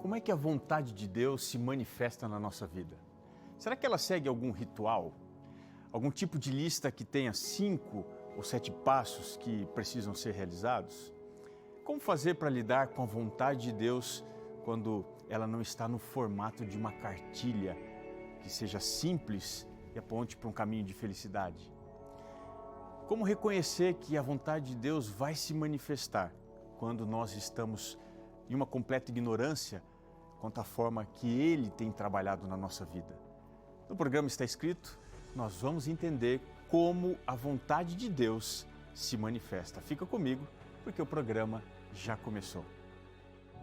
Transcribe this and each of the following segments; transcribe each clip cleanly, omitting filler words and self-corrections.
Como é que a vontade de Deus se manifesta na nossa vida? Será que ela segue algum ritual? Algum tipo de lista que tenha 5 ou 7 passos que precisam ser realizados? Como fazer para lidar com a vontade de Deus quando ela não está no formato de uma cartilha que seja simples e aponte para um caminho de felicidade? Como reconhecer que a vontade de Deus vai se manifestar quando nós estamos em uma completa ignorância quanto à forma que Ele tem trabalhado na nossa vida? No programa Está Escrito, nós vamos entender como a vontade de Deus se manifesta. Fica comigo, porque o programa já começou.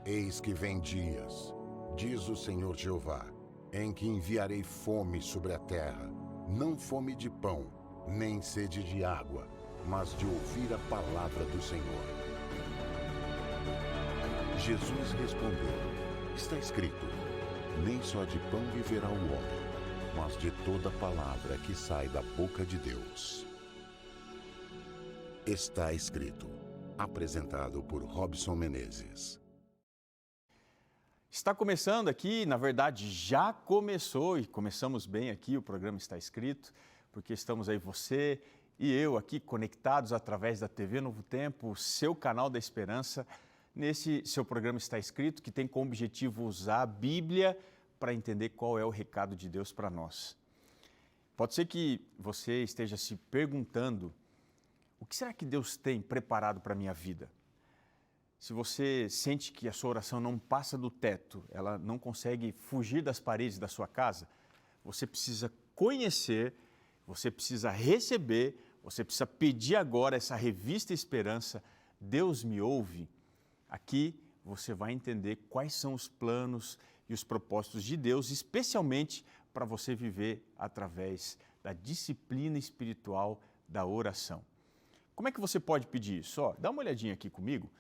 Eis que vem dias, diz o Senhor Jeová, em que enviarei fome sobre a terra, não fome de pão, nem sede de água, mas de ouvir a palavra do Senhor. Jesus respondeu: está escrito, nem só de pão viverá o homem, mas de toda palavra que sai da boca de Deus. Está escrito, apresentado por Robson Menezes. Está começando aqui, na verdade já começou e começamos bem aqui, o programa Está Escrito, porque estamos aí você e eu aqui conectados através da TV Novo Tempo, o seu canal da esperança, nesse seu programa Está Escrito, que tem como objetivo usar a Bíblia para entender qual é o recado de Deus para nós. Pode ser que você esteja se perguntando, o que será que Deus tem preparado para a minha vida? Se você sente que a sua oração não passa do teto, ela não consegue fugir das paredes da sua casa, você precisa conhecer, você precisa receber, você precisa pedir agora essa revista Esperança, Deus me ouve. Aqui você vai entender quais são os planos e os propósitos de Deus, especialmente para você viver através da disciplina espiritual da oração. Como é que você pode pedir isso? Dá uma olhadinha aqui comigo.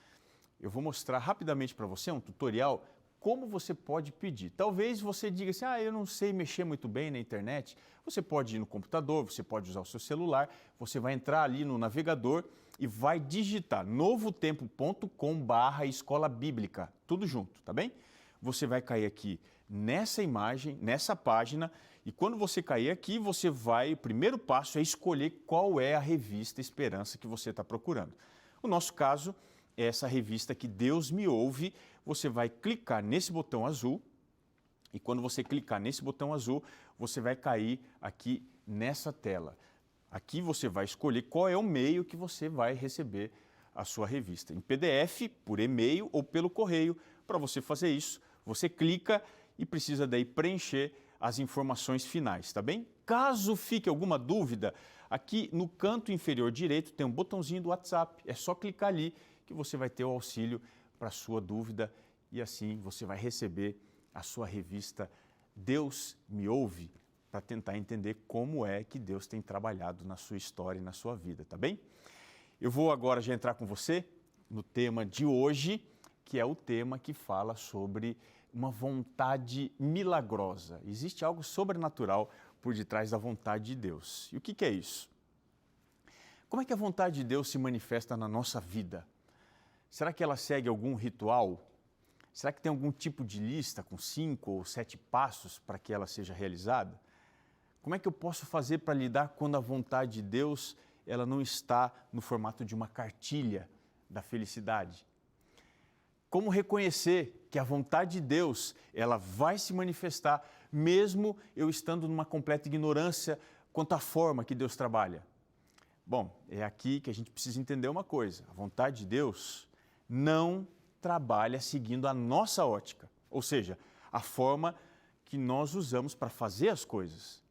Eu vou mostrar rapidamente para você um tutorial como você pode pedir. Talvez você diga assim, eu não sei mexer muito bem na internet. Você pode ir no computador, você pode usar o seu celular, você vai entrar ali no navegador e vai digitar novotempo.com/escola bíblica, tudo junto, tá bem? Você vai cair aqui nessa imagem, nessa página, e quando você cair aqui, o primeiro passo é escolher qual é a revista Esperança que você está procurando. No nosso caso, é essa revista que Deus me ouve. Você vai clicar nesse botão azul, e quando você clicar nesse botão azul, você vai cair aqui nessa tela. Aqui você vai escolher qual é o meio que você vai receber a sua revista, em PDF, por e-mail ou pelo correio. Para você fazer isso, você clica e precisa daí preencher as informações finais, tá bem? Caso fique alguma dúvida, aqui no canto inferior direito tem um botãozinho do WhatsApp, é só clicar ali que você vai ter o auxílio para a sua dúvida e assim você vai receber a sua revista Deus me ouve, para tentar entender como é que Deus tem trabalhado na sua história e na sua vida, tá bem? Eu vou agora já entrar com você no tema de hoje, que é o tema que fala sobre uma vontade milagrosa. Existe algo sobrenatural por detrás da vontade de Deus. E o que é isso? Como é que a vontade de Deus se manifesta na nossa vida? Será que ela segue algum ritual? Será que tem algum tipo de lista com 5 ou 7 passos para que ela seja realizada? Como é que eu posso fazer para lidar quando a vontade de Deus ela não está no formato de uma cartilha da felicidade? Como reconhecer que a vontade de Deus ela vai se manifestar mesmo eu estando numa completa ignorância quanto à forma que Deus trabalha? Bom, é aqui que a gente precisa entender uma coisa. A vontade de Deus não trabalha seguindo a nossa ótica, ou seja, a forma que nós usamos para fazer as coisas.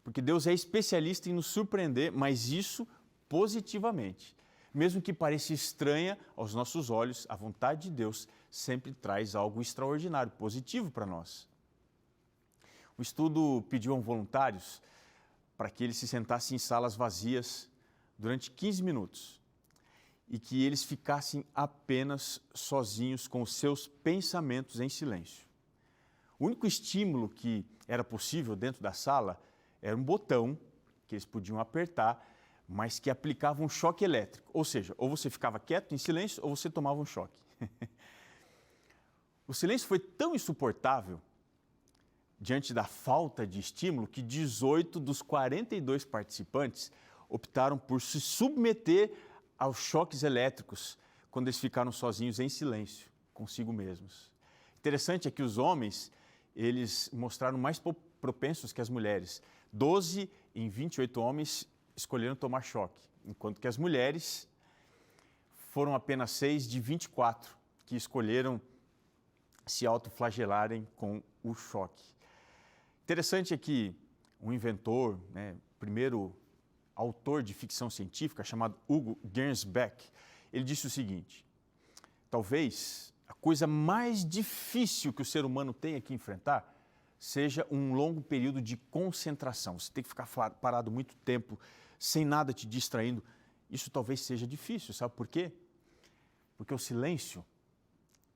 Porque Deus é especialista em nos surpreender, mas isso positivamente. Mesmo que pareça estranha aos nossos olhos, a vontade de Deus sempre traz algo extraordinário, positivo para nós. O estudo pediu a voluntários para que eles se sentassem em salas vazias durante 15 minutos e que eles ficassem apenas sozinhos com os seus pensamentos em silêncio. O único estímulo que era possível dentro da sala era um botão que eles podiam apertar, mas que aplicava um choque elétrico. Ou seja, ou você ficava quieto, em silêncio, ou você tomava um choque. O silêncio foi tão insuportável diante da falta de estímulo que 18 dos 42 participantes optaram por se submeter aos choques elétricos quando eles ficaram sozinhos em silêncio consigo mesmos. Interessante é que os homens, eles mostraram mais propensos que as mulheres. 12 em 28 homens escolheram tomar choque, enquanto que as mulheres foram apenas 6 de 24 que escolheram se autoflagelarem com o choque. Interessante é que um inventor, primeiro autor de ficção científica, chamado Hugo Gernsback, ele disse o seguinte: talvez a coisa mais difícil que o ser humano tenha que enfrentar seja um longo período de concentração. Você tem que ficar parado muito tempo, sem nada te distraindo. Isso talvez seja difícil, sabe por quê? Porque o silêncio,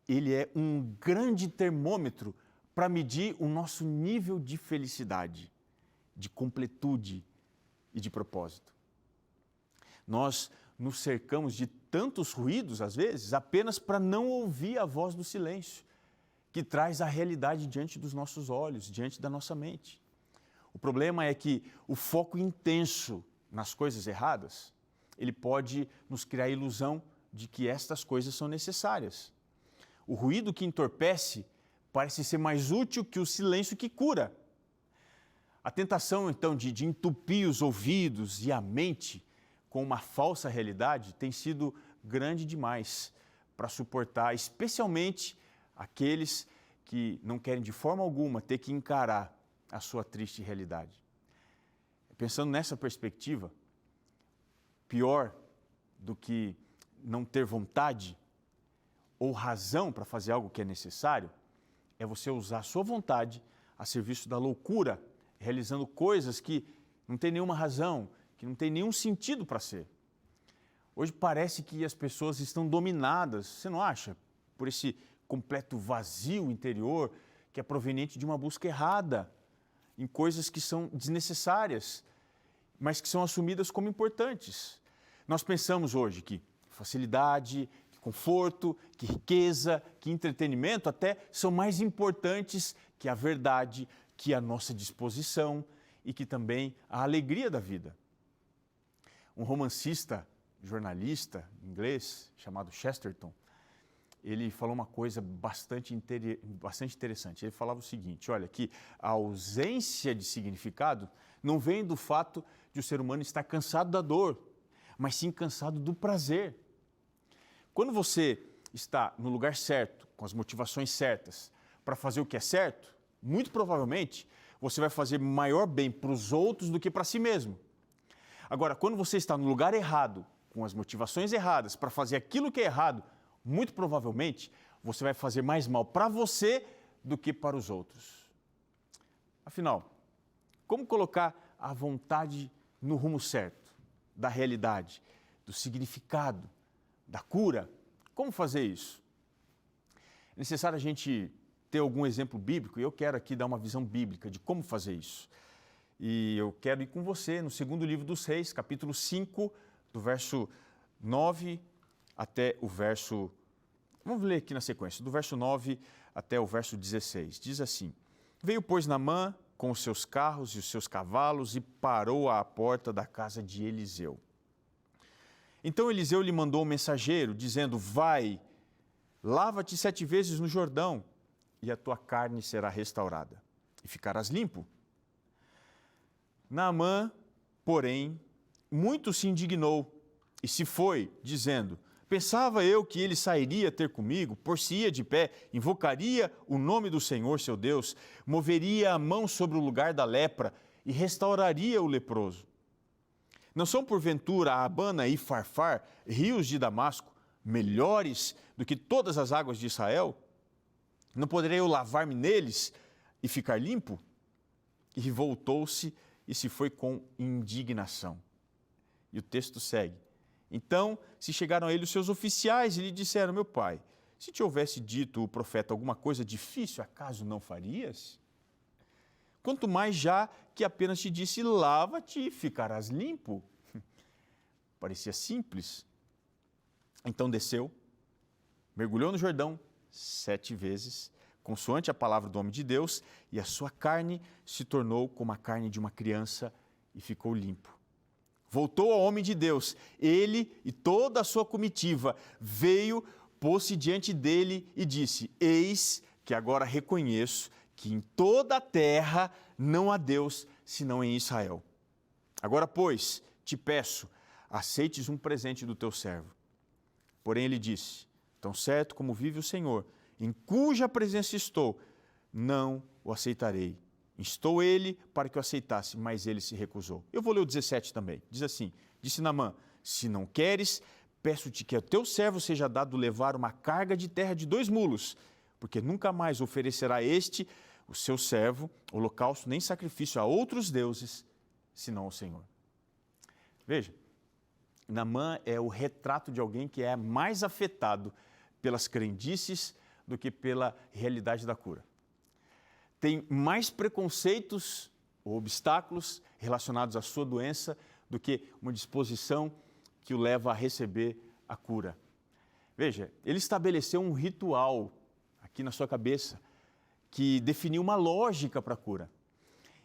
ele é um grande termômetro para medir o nosso nível de felicidade, de completude e de propósito. Nós nos cercamos de tantos ruídos, às vezes, apenas para não ouvir a voz do silêncio, que traz a realidade diante dos nossos olhos, diante da nossa mente. O problema é que o foco intenso nas coisas erradas, ele pode nos criar a ilusão de que estas coisas são necessárias. O ruído que entorpece parece ser mais útil que o silêncio que cura. A tentação, então, de entupir os ouvidos e a mente com uma falsa realidade tem sido grande demais para suportar, especialmente aqueles que não querem de forma alguma ter que encarar a sua triste realidade. Pensando nessa perspectiva, pior do que não ter vontade ou razão para fazer algo que é necessário, é você usar a sua vontade a serviço da loucura, realizando coisas que não tem nenhuma razão, que não tem nenhum sentido para ser. Hoje parece que as pessoas estão dominadas, você não acha? Por esse completo vazio interior que é proveniente de uma busca errada em coisas que são desnecessárias, mas que são assumidas como importantes. Nós pensamos hoje que facilidade, que conforto, que riqueza, que entretenimento até são mais importantes que a verdade, que a nossa disposição e que também a alegria da vida. Um romancista, jornalista inglês chamado Chesterton, ele falou uma coisa bastante interessante. Ele falava o seguinte: olha, que a ausência de significado não vem do fato de o ser humano estar cansado da dor, mas sim cansado do prazer. Quando você está no lugar certo, com as motivações certas, para fazer o que é certo, muito provavelmente você vai fazer maior bem para os outros do que para si mesmo. Agora, quando você está no lugar errado, com as motivações erradas, para fazer aquilo que é errado, muito provavelmente você vai fazer mais mal para você do que para os outros. Afinal, como colocar a vontade no rumo certo, da realidade, do significado, da cura? Como fazer isso? É necessário a gente ter algum exemplo bíblico, e eu quero aqui dar uma visão bíblica de como fazer isso. E eu quero ir com você no segundo livro dos Reis, capítulo 5, do verso 9 até o verso... Vamos ler aqui na sequência, do verso 9 até o verso 16. Diz assim: Veio, pois, Naamã com os seus carros e os seus cavalos e parou à porta da casa de Eliseu. Então Eliseu lhe mandou um mensageiro, dizendo: Vai, lava-te 7 vezes no Jordão, e a tua carne será restaurada, e ficarás limpo. Naamã, porém, muito se indignou, e se foi, dizendo: Pensava eu que ele sairia ter comigo, por-se-ia de pé, invocaria o nome do Senhor, seu Deus, moveria a mão sobre o lugar da lepra e restauraria o leproso. Não são, porventura, Abana e Farfar, rios de Damasco, melhores do que todas as águas de Israel? Não poderei eu lavar-me neles e ficar limpo? E voltou-se e se foi com indignação. E o texto segue: Então se chegaram a ele os seus oficiais e lhe disseram: Meu pai, se te houvesse dito o profeta alguma coisa difícil, acaso não farias? Quanto mais já que apenas te disse: lava-te e ficarás limpo. Parecia simples. Então desceu, mergulhou no Jordão 7 vezes, consoante a palavra do homem de Deus, e a sua carne se tornou como a carne de uma criança e ficou limpo. Voltou ao homem de Deus, ele e toda a sua comitiva veio, pôs-se diante dele e disse: eis que agora reconheço que em toda a terra não há Deus senão em Israel. Agora, pois, te peço, aceites um presente do teu servo. Porém ele disse: tão certo como vive o Senhor, em cuja presença estou, não o aceitarei. Instou ele para que o aceitasse, mas ele se recusou. Eu vou ler o 17 também. Diz assim: disse Naamã: se não queres, peço-te que ao teu servo seja dado levar uma carga de terra de 2 mulos, porque nunca mais oferecerá este, o seu servo, holocausto nem sacrifício a outros deuses, senão ao Senhor. Veja, Naamã é o retrato de alguém que é mais afetado pelas crendices do que pela realidade da cura. Tem mais preconceitos ou obstáculos relacionados à sua doença do que uma disposição que o leva a receber a cura. Veja, ele estabeleceu um ritual aqui na sua cabeça que definiu uma lógica para a cura.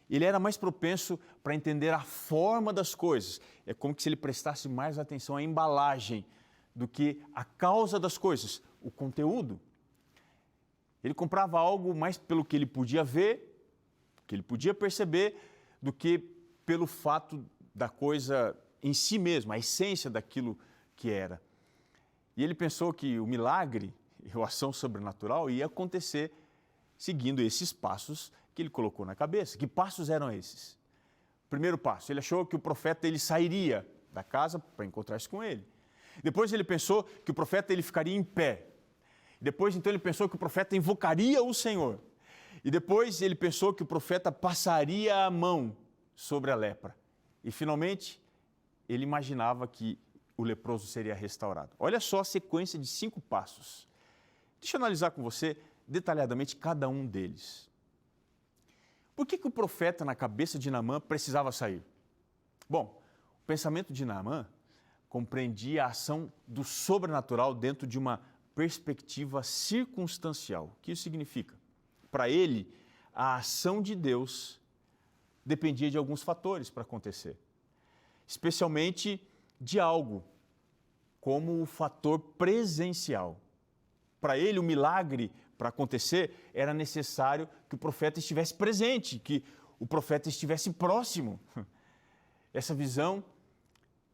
Ele era mais propenso para entender a forma das coisas. É como se ele prestasse mais atenção à embalagem do que à causa das coisas, o conteúdo. Ele comprava algo mais pelo que ele podia ver, que ele podia perceber, do que pelo fato da coisa em si mesmo, a essência daquilo que era. E ele pensou que o milagre, a ação sobrenatural, ia acontecer seguindo esses passos que ele colocou na cabeça. Que passos eram esses? Primeiro passo, ele achou que o profeta ele sairia da casa para encontrar-se com ele. Depois ele pensou que o profeta ele ficaria em pé. Depois então ele pensou que o profeta invocaria o Senhor. E depois ele pensou que o profeta passaria a mão sobre a lepra. E finalmente ele imaginava que o leproso seria restaurado. Olha só a sequência de 5 passos. Deixa eu analisar com você detalhadamente cada um deles. Por que o profeta, na cabeça de Naamã, precisava sair? Bom, o pensamento de Naamã compreendia a ação do sobrenatural dentro de uma perspectiva circunstancial. O que isso significa? Para ele, a ação de Deus dependia de alguns fatores para acontecer, especialmente de algo como o fator presencial. Para ele, o milagre para acontecer era necessário que o profeta estivesse presente, que o profeta estivesse próximo. Essa visão,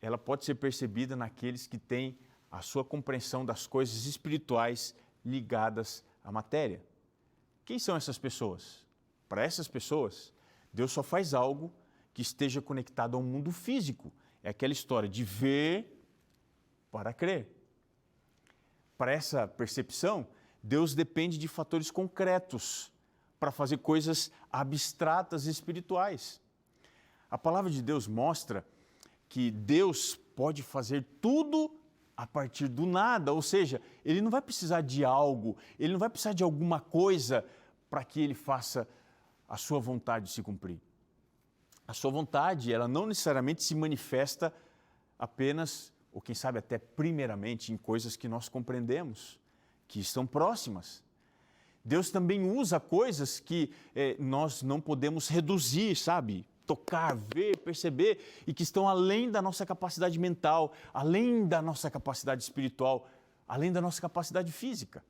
ela pode ser percebida naqueles que têm a sua compreensão das coisas espirituais ligadas à matéria. Quem são essas pessoas? Para essas pessoas, Deus só faz algo que esteja conectado ao mundo físico. É aquela história de ver para crer. Para essa percepção, Deus depende de fatores concretos para fazer coisas abstratas e espirituais. A palavra de Deus mostra que Deus pode fazer tudo a partir do nada, ou seja, Ele não vai precisar de algo, Ele não vai precisar de alguma coisa para que Ele faça a sua vontade se cumprir. A sua vontade, ela não necessariamente se manifesta apenas, ou quem sabe até primeiramente, em coisas que nós compreendemos, que estão próximas. Deus também usa coisas que nós não podemos reduzir, sabe? Tocar, ver, perceber, e que estão além da nossa capacidade mental, além da nossa capacidade espiritual, além da nossa capacidade física.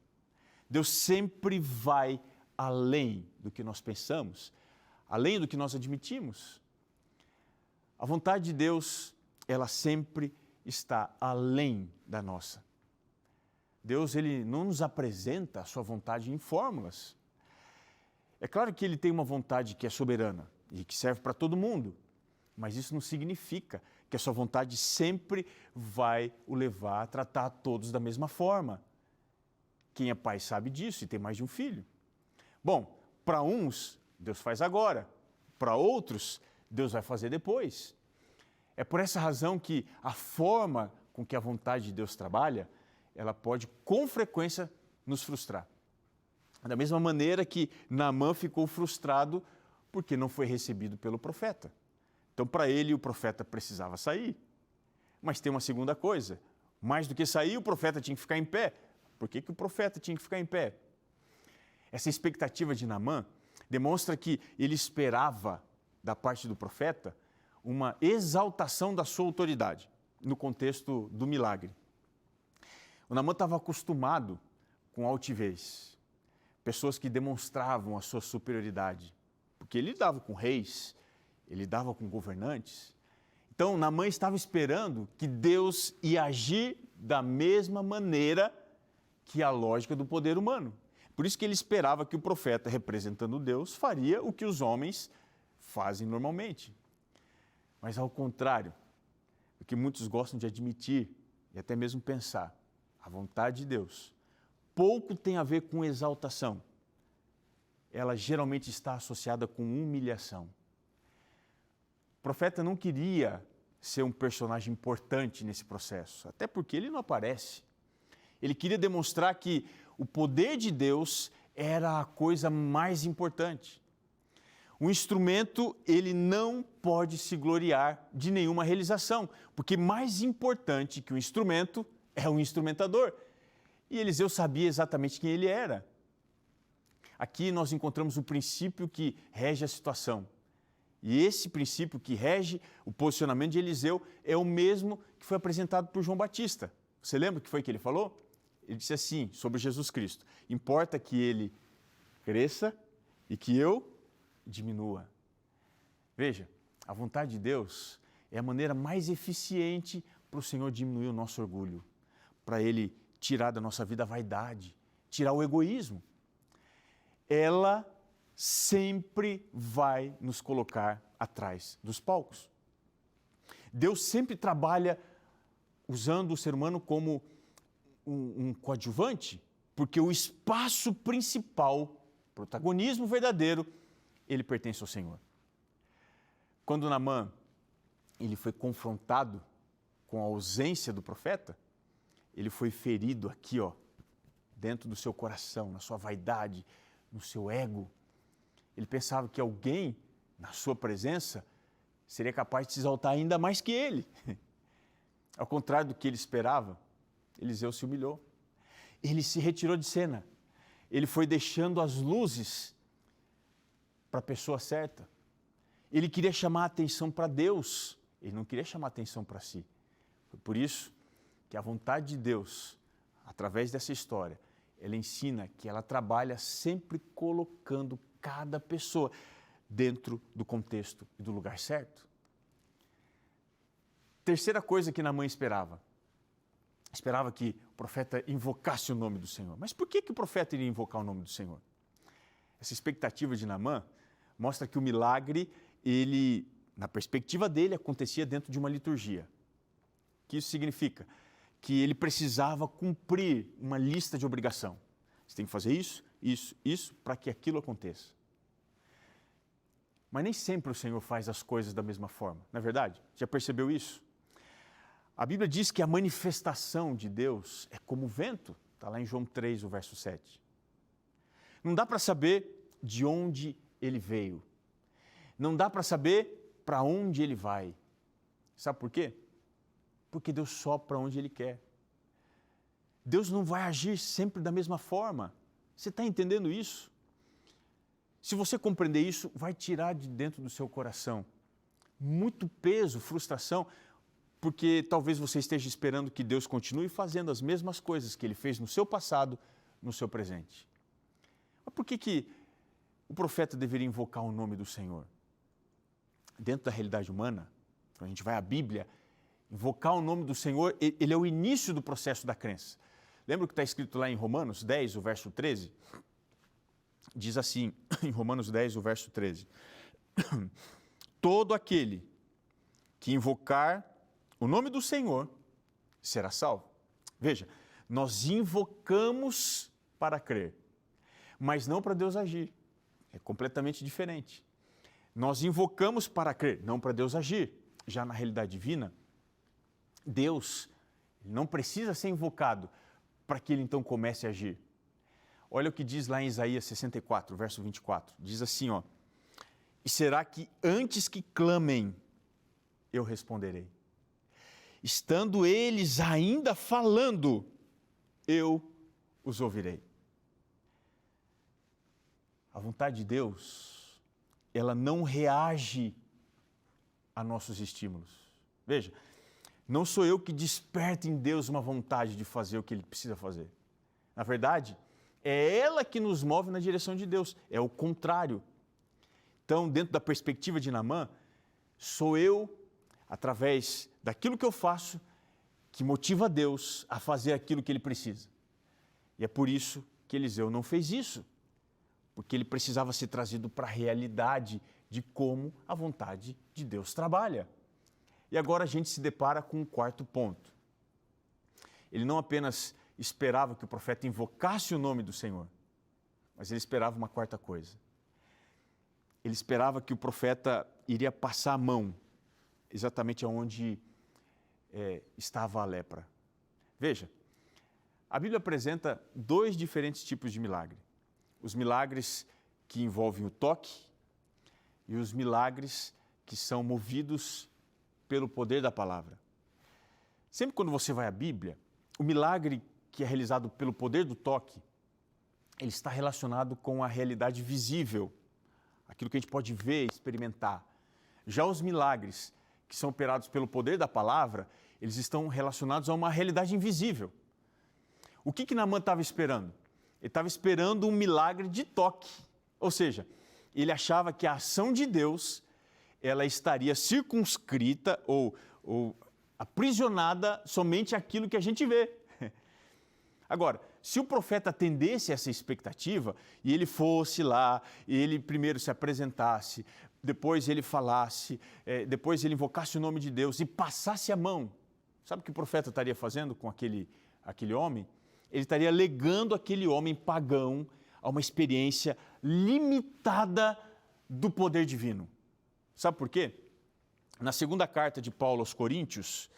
Deus sempre vai além do que nós pensamos, além do que nós admitimos. A vontade de Deus, ela sempre está além da nossa. Deus, Ele não nos apresenta a sua vontade em fórmulas. É claro que Ele tem uma vontade que é soberana e que serve para todo mundo, mas isso não significa que a sua vontade sempre vai o levar a tratar a todos da mesma forma. Quem é pai sabe disso e tem mais de um filho. Bom, para uns, Deus faz agora. Para outros, Deus vai fazer depois. É por essa razão que a forma com que a vontade de Deus trabalha, ela pode, com frequência, nos frustrar. Da mesma maneira que Naamã ficou frustrado porque não foi recebido pelo profeta. Então, para ele, o profeta precisava sair. Mas tem uma segunda coisa. Mais do que sair, o profeta tinha que ficar em pé. Por que o profeta tinha que ficar em pé? Essa expectativa de Naamã demonstra que ele esperava da parte do profeta uma exaltação da sua autoridade, no contexto do milagre. O Naamã estava acostumado com altivez, pessoas que demonstravam a sua superioridade, porque ele lidava com reis, ele lidava com governantes. Então, Naamã estava esperando que Deus ia agir da mesma maneira que a lógica do poder humano. Por isso que ele esperava que o profeta, representando Deus, faria o que os homens fazem normalmente. Mas ao contrário, o que muitos gostam de admitir e até mesmo pensar, a vontade de Deus pouco tem a ver com exaltação. Ela geralmente está associada com humilhação. O profeta não queria ser um personagem importante nesse processo, até porque ele não aparece. Ele queria demonstrar que o poder de Deus era a coisa mais importante. O instrumento, ele não pode se gloriar de nenhuma realização, porque mais importante que o instrumento é o instrumentador. E Eliseu sabia exatamente quem ele era. Aqui nós encontramos o princípio que rege a situação. E esse princípio que rege o posicionamento de Eliseu é o mesmo que foi apresentado por João Batista. Você lembra o que foi que ele falou? Ele disse assim, sobre Jesus Cristo: importa que ele cresça e que eu diminua. Veja, a vontade de Deus é a maneira mais eficiente para o Senhor diminuir o nosso orgulho, para Ele tirar da nossa vida a vaidade, tirar o egoísmo. Ela sempre vai nos colocar atrás dos palcos. Deus sempre trabalha usando o ser humano como um coadjuvante, porque o espaço principal, protagonismo verdadeiro, ele pertence ao Senhor. Quando Naamã ele foi confrontado com a ausência do profeta, ele foi ferido aqui, dentro do seu coração, na sua vaidade, no seu ego. Ele pensava que alguém, na sua presença, seria capaz de se exaltar ainda mais que ele. Ao contrário do que ele esperava, Eliseu se humilhou. Ele se retirou de cena. Ele foi deixando as luzes para a pessoa certa. Ele queria chamar a atenção para Deus. Ele não queria chamar a atenção para si. Foi por isso que a vontade de Deus, através dessa história, ela ensina que ela trabalha sempre colocando cada pessoa dentro do contexto e do lugar certo. Terceira coisa que Naamã esperava que o profeta invocasse o nome do Senhor. Mas por que o profeta iria invocar o nome do Senhor? Essa expectativa de Naamã mostra que o milagre, ele, na perspectiva dele, acontecia dentro de uma liturgia. O que isso significa? Que ele precisava cumprir uma lista de obrigação. Você tem que fazer isso, isso, isso, para que aquilo aconteça. Mas nem sempre o Senhor faz as coisas da mesma forma, não é verdade? Já percebeu isso? A Bíblia diz que a manifestação de Deus é como o vento, está lá em João 3, o verso 7. Não dá para saber de onde ele veio. Não dá para saber para onde ele vai. Sabe por quê? Porque Deus sopra onde Ele quer. Deus não vai agir sempre da mesma forma. Você está entendendo isso? Se você compreender isso, vai tirar de dentro do seu coração muito peso, frustração, porque talvez você esteja esperando que Deus continue fazendo as mesmas coisas que Ele fez no seu passado, no seu presente. Mas por que o profeta deveria invocar o nome do Senhor? Dentro da realidade humana, quando a gente vai à Bíblia, invocar o nome do Senhor, ele é o início do processo da crença. Lembra o que está escrito lá em Romanos 10, o verso 13? Diz assim, em Romanos 10, o verso 13. Todo aquele que invocar o nome do Senhor será salvo. Veja, nós invocamos para crer, mas não para Deus agir. É completamente diferente. Nós invocamos para crer, não para Deus agir. Já na realidade divina, Deus não precisa ser invocado para que Ele então comece a agir. Olha o que diz lá em Isaías 64, verso 24. Diz assim, e será que antes que clamem, eu responderei? Estando eles ainda falando, eu os ouvirei. A vontade de Deus, ela não reage a nossos estímulos. Veja, não sou eu que desperto em Deus uma vontade de fazer o que Ele precisa fazer. Na verdade, é ela que nos move na direção de Deus, é o contrário. Então, dentro da perspectiva de Naamã, sou eu, através daquilo que eu faço, que motiva Deus a fazer aquilo que Ele precisa. E é por isso que Eliseu não fez isso, porque ele precisava ser trazido para a realidade de como a vontade de Deus trabalha. E agora a gente se depara com um quarto ponto. Ele não apenas esperava que o profeta invocasse o nome do Senhor, mas ele esperava uma quarta coisa. Ele esperava que o profeta iria passar a mão exatamente onde estava a lepra. Veja, a Bíblia apresenta dois diferentes tipos de milagre. Os milagres que envolvem o toque e os milagres que são movidos pelo poder da palavra. Sempre quando você vai à Bíblia, o milagre que é realizado pelo poder do toque, ele está relacionado com a realidade visível, aquilo que a gente pode ver e experimentar. Já os milagres que são operados pelo poder da palavra, eles estão relacionados a uma realidade invisível. O que Naamã estava esperando? Ele estava esperando um milagre de toque, ou seja, ele achava que a ação de Deus ela estaria circunscrita ou aprisionada somente àquilo que a gente vê. Agora, se o profeta atendesse essa expectativa e ele fosse lá, e ele primeiro se apresentasse, depois ele falasse, depois ele invocasse o nome de Deus e passasse a mão, sabe o que o profeta estaria fazendo com aquele homem? Ele estaria legando aquele homem pagão a uma experiência limitada do poder divino. Sabe por quê? Na segunda carta de Paulo aos Coríntios,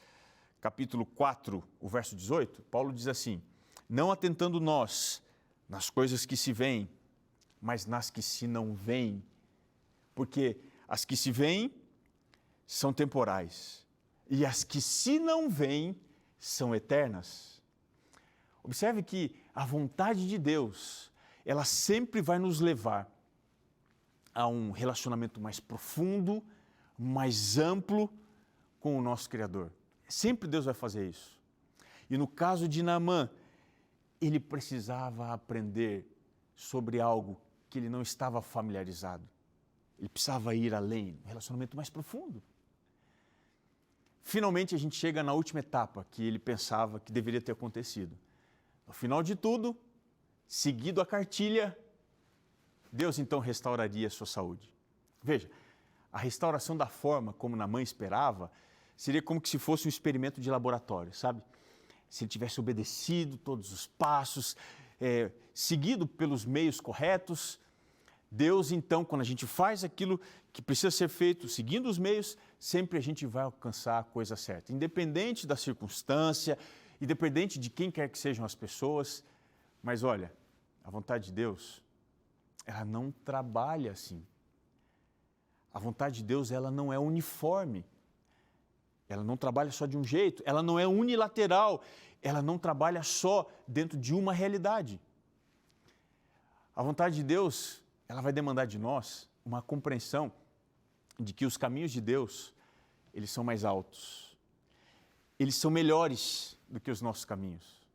capítulo 4, o verso 18, Paulo diz assim: não atentando nós nas coisas que se veem, mas nas que se não veem, porque as que se veem são temporais e as que se não veem são eternas. Observe que a vontade de Deus, ela sempre vai nos levar a um relacionamento mais profundo, mais amplo com o nosso Criador. Sempre Deus vai fazer isso. E no caso de Naamã, ele precisava aprender sobre algo que ele não estava familiarizado. Ele precisava ir além, um relacionamento mais profundo. Finalmente a gente chega na última etapa que ele pensava que deveria ter acontecido. No final de tudo, seguido a cartilha, Deus então restauraria a sua saúde. Veja, a restauração da forma como Naamã esperava seria como que se fosse um experimento de laboratório, sabe? Se ele tivesse obedecido todos os passos, seguido pelos meios corretos, Deus então, quando a gente faz aquilo que precisa ser feito, seguindo os meios, sempre a gente vai alcançar a coisa certa. Independente da circunstância, independente de quem quer que sejam as pessoas, mas olha, a vontade de Deus, ela não trabalha assim. A vontade de Deus, ela não é uniforme. Ela não trabalha só de um jeito, ela não é unilateral, ela não trabalha só dentro de uma realidade. A vontade de Deus, ela vai demandar de nós uma compreensão de que os caminhos de Deus, eles são mais altos. Eles são melhores do que os nossos caminhos.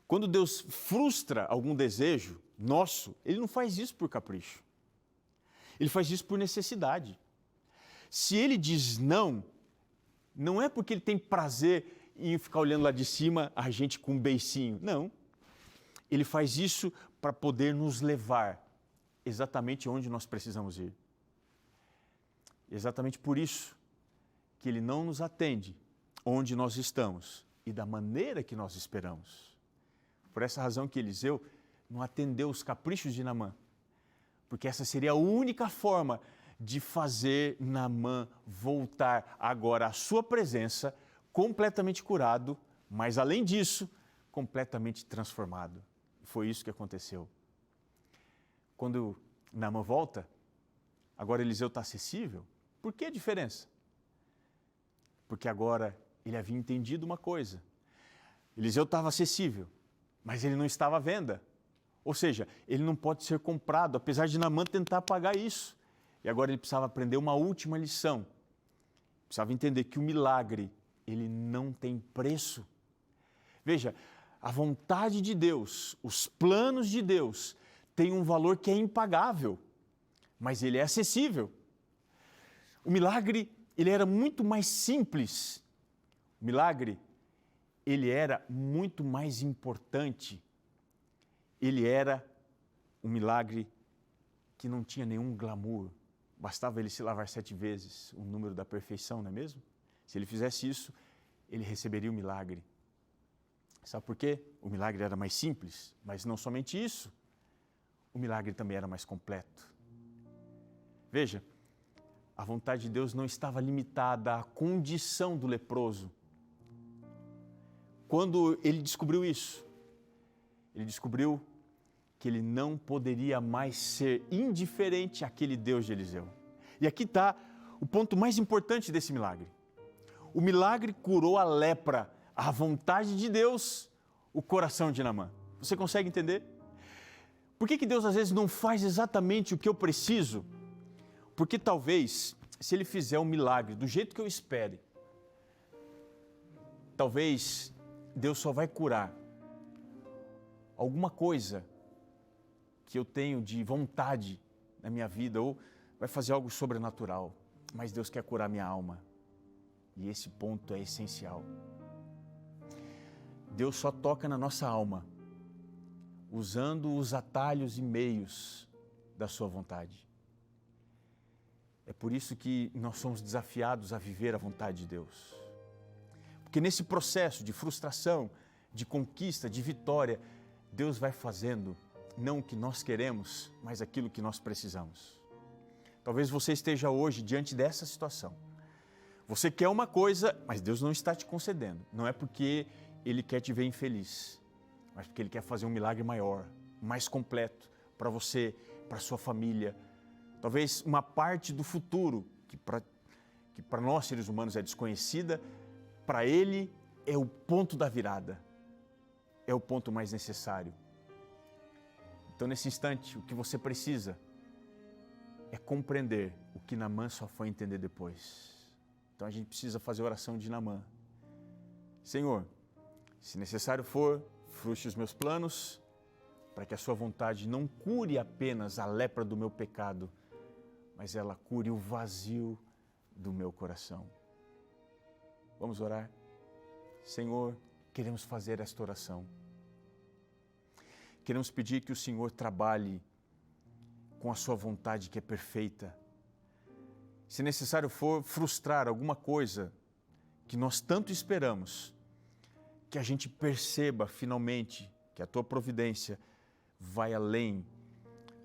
Quando Deus frustra algum desejo nosso, Ele não faz isso por capricho. Ele faz isso por necessidade. Se Ele diz não, não é porque Ele tem prazer em ficar olhando lá de cima a gente com um beicinho. Não. Ele faz isso para poder nos levar exatamente onde nós precisamos ir. Exatamente por isso que Ele não nos atende onde nós estamos e da maneira que nós esperamos. Por essa razão que Eliseu não atendeu os caprichos de Naamã, porque essa seria a única forma de fazer Naamã voltar agora à sua presença completamente curado, mas além disso, completamente transformado. Foi isso que aconteceu. Quando Naamã volta, agora Eliseu está acessível. Por que a diferença? Porque agora ele havia entendido uma coisa. Eliseu estava acessível, mas ele não estava à venda. Ou seja, ele não pode ser comprado, apesar de Naamã tentar pagar isso. E agora ele precisava aprender uma última lição. Precisava entender que o milagre, ele não tem preço. Veja, a vontade de Deus, os planos de Deus, têm um valor que é impagável, mas ele é acessível. O milagre, ele era muito mais simples. O milagre, ele era muito mais importante. Ele era um milagre que não tinha nenhum glamour. Bastava ele se lavar 7 vezes, o número da perfeição, não é mesmo? Se ele fizesse isso, ele receberia o milagre. Sabe por quê? O milagre era mais simples, mas não somente isso. O milagre também era mais completo. Veja, a vontade de Deus não estava limitada à condição do leproso. Quando ele descobriu isso, ele descobriu que ele não poderia mais ser indiferente àquele Deus de Eliseu. E aqui está o ponto mais importante desse milagre. O milagre curou a lepra, a vontade de Deus, o coração de Naamã. Você consegue entender? Por que Deus às vezes não faz exatamente o que eu preciso? Porque talvez, se Ele fizer um milagre do jeito que eu espere, talvez Deus só vai curar alguma coisa que eu tenho de vontade na minha vida, ou vai fazer algo sobrenatural, mas Deus quer curar minha alma. E esse ponto é essencial. Deus só toca na nossa alma usando os atalhos e meios da sua vontade. É por isso que nós somos desafiados a viver a vontade de Deus. Porque nesse processo de frustração, de conquista, de vitória, Deus vai fazendo não o que nós queremos, mas aquilo que nós precisamos. Talvez você esteja hoje diante dessa situação. Você quer uma coisa, mas Deus não está te concedendo. Não é porque Ele quer te ver infeliz, mas porque Ele quer fazer um milagre maior, mais completo para você, para sua família. Talvez uma parte do futuro, que para nós seres humanos é desconhecida, para Ele é o ponto da virada, é o ponto mais necessário. Então, nesse instante, o que você precisa é compreender o que Naamã só foi entender depois. Então, a gente precisa fazer a oração de Naamã. Senhor, se necessário for, frustre os meus planos, para que a sua vontade não cure apenas a lepra do meu pecado, mas ela cure o vazio do meu coração. Vamos orar? Senhor, queremos fazer esta oração. Queremos pedir que o Senhor trabalhe com a sua vontade que é perfeita. Se necessário for frustrar alguma coisa que nós tanto esperamos, que a gente perceba finalmente que a tua providência vai além,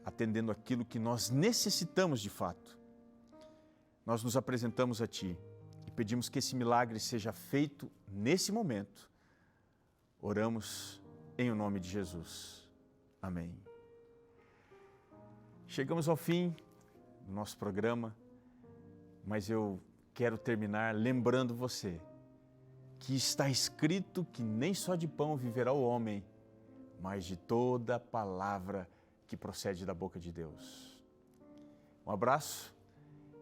atendendo aquilo que nós necessitamos de fato. Nós nos apresentamos a Ti e pedimos que esse milagre seja feito nesse momento. Oramos em o nome de Jesus. Amém. Chegamos ao fim do nosso programa, mas eu quero terminar lembrando você que está escrito que nem só de pão viverá o homem, mas de toda palavra que procede da boca de Deus. Um abraço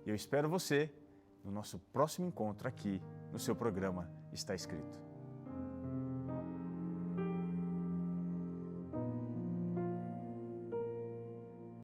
e eu espero você no nosso próximo encontro aqui no seu programa Está Escrito.